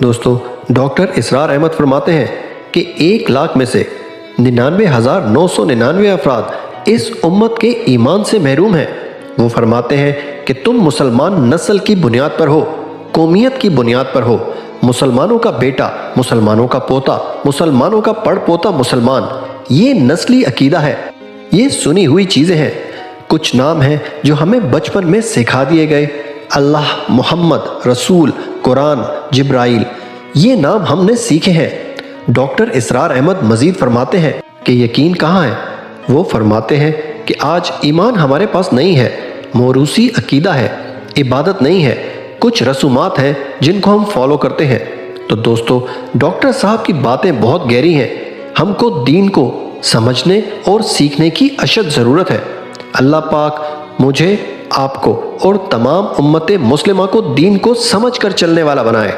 دوستو، ڈاکٹر اسرار احمد فرماتے ہیں کہ 1,00,000 میں سے 99,999 افراد اس امت کے ایمان سے محروم ہیں۔ وہ فرماتے ہیں کہ تم مسلمان نسل کی بنیاد پر ہو، قومیت کی بنیاد پر ہو، مسلمانوں کا بیٹا، مسلمانوں کا پوتا، مسلمانوں کا پڑ پوتا مسلمان، یہ نسلی عقیدہ ہے، یہ سنی ہوئی چیزیں ہیں۔ کچھ نام ہیں جو ہمیں بچپن میں سکھا دیے گئے، اللہ، محمد، رسول، قرآن، جبرائیل، یہ نام ہم نے سیکھے ہیں۔ ڈاکٹر اسرار احمد مزید فرماتے ہیں کہ یقین کہاں ہے؟ وہ فرماتے ہیں کہ آج ایمان ہمارے پاس نہیں ہے، موروثی عقیدہ ہے، عبادت نہیں ہے، کچھ رسومات ہیں جن کو ہم فالو کرتے ہیں۔ تو دوستو، ڈاکٹر صاحب کی باتیں بہت گہری ہیں، ہم کو دین کو سمجھنے اور سیکھنے کی اشد ضرورت ہے۔ اللہ پاک مجھے، آپ کو اور تمام امت مسلمہ کو دین کو سمجھ کر چلنے والا بنائے۔